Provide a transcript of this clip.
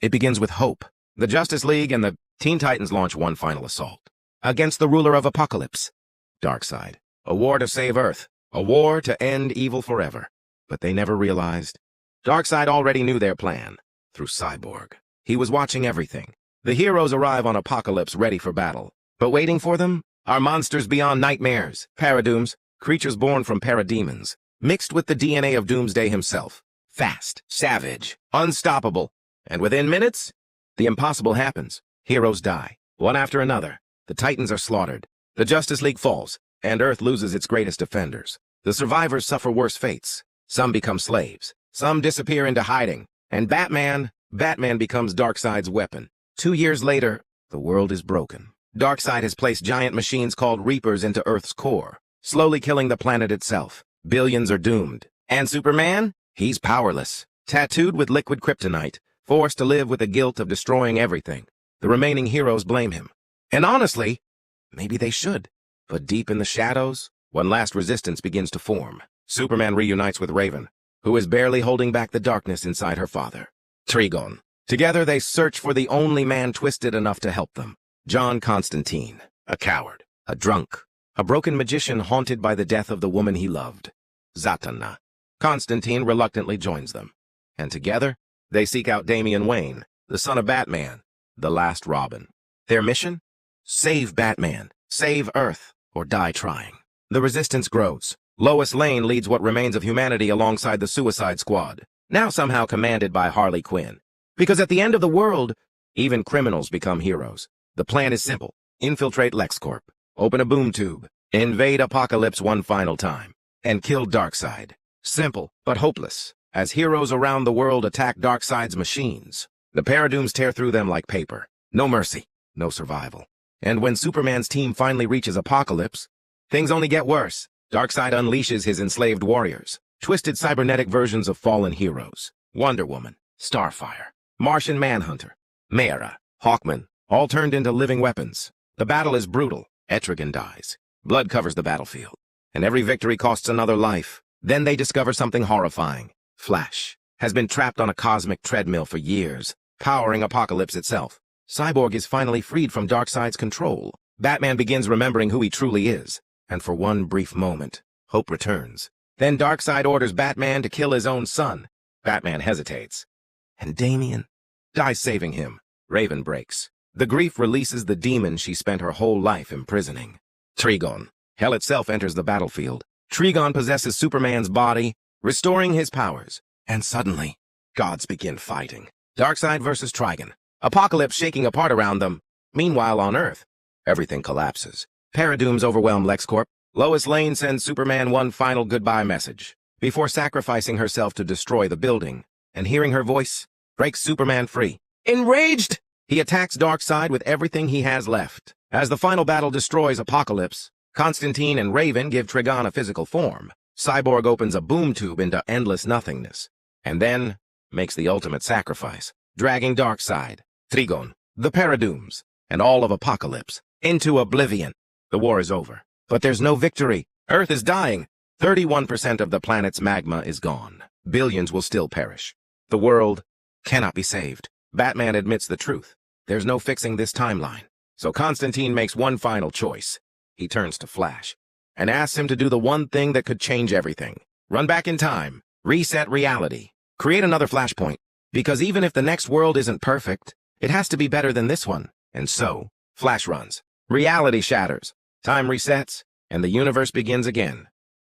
It begins with hope. The Justice League and the Teen Titans launch one final assault against the ruler of Apocalypse, Darkseid. A war to save Earth, a war to end evil forever. But they never realized. Darkseid already knew their plan, through Cyborg. He was watching everything. The heroes arrive on Apocalypse ready for battle. But waiting for them are monsters beyond nightmares, paradooms, creatures born from parademons, mixed with the DNA of Doomsday himself. Fast, savage, unstoppable. And within minutes, the impossible happens. Heroes die, one after another. The Titans are slaughtered. The Justice League falls, and Earth loses its greatest defenders. The survivors suffer worse fates. Some become slaves. Some disappear into hiding. And Batman becomes Darkseid's weapon. 2 years later, the world is broken. Darkseid has placed giant machines called Reapers into Earth's core, slowly killing the planet itself. Billions are doomed. And Superman? He's powerless, tattooed with liquid kryptonite, forced to live with the guilt of destroying everything. The remaining heroes blame him. And honestly, maybe they should. But deep in the shadows, one last resistance begins to form. Superman reunites with Raven, who is barely holding back the darkness inside her father, Trigon. Together they search for the only man twisted enough to help them. John Constantine, a coward, a drunk, a broken magician haunted by the death of the woman he loved, Zatanna. Constantine reluctantly joins them, and together they seek out Damian Wayne, the son of Batman, the last Robin. Their mission? Save Batman, save Earth, or die trying. The resistance grows. Lois Lane leads what remains of humanity alongside the Suicide Squad, now somehow commanded by Harley Quinn. Because at the end of the world, even criminals become heroes. The plan is simple. Infiltrate LexCorp, open a boom tube, invade Apocalypse one final time, and kill Darkseid. Simple, but hopeless, as heroes around the world attack Darkseid's machines. The paradooms tear through them like paper. No mercy, no survival. And when Superman's team finally reaches Apocalypse, things only get worse. Darkseid unleashes his enslaved warriors, twisted cybernetic versions of fallen heroes. Wonder Woman, Starfire, Martian Manhunter, Mera, Hawkman, all turned into living weapons. The battle is brutal. Etrigan dies. Blood covers the battlefield. And every victory costs another life. Then they discover something horrifying. Flash has been trapped on a cosmic treadmill for years, powering Apocalypse itself. Cyborg is finally freed from Darkseid's control. Batman begins remembering who he truly is. And for one brief moment, hope returns. Then Darkseid orders Batman to kill his own son. Batman hesitates. And Damian dies saving him. Raven breaks. The grief releases the demon she spent her whole life imprisoning. Trigon. Hell itself enters the battlefield. Trigon possesses Superman's body, restoring his powers. And suddenly, gods begin fighting. Darkseid versus Trigon. Apocalypse shaking apart around them. Meanwhile, on Earth, everything collapses. Paradooms overwhelm LexCorp. Lois Lane sends Superman one final goodbye message, before sacrificing herself to destroy the building, and hearing her voice, breaks Superman free. Enraged, he attacks Darkseid with everything he has left. As the final battle destroys Apocalypse, Constantine and Raven give Trigon a physical form. Cyborg opens a boom tube into endless nothingness, and then makes the ultimate sacrifice, dragging Darkseid, Trigon, the Paradooms, and all of Apocalypse into oblivion. The war is over, but there's no victory. Earth is dying. 31% of the planet's magma is gone. Billions will still perish. The world cannot be saved. Batman admits the truth. There's no fixing this timeline. So Constantine makes one final choice. He turns to Flash and asks him to do the one thing that could change everything. Run back in time, reset reality, create another flashpoint. Because even if the next world isn't perfect, it has to be better than this one. And so, Flash runs. Reality shatters. Time resets, and the universe begins again.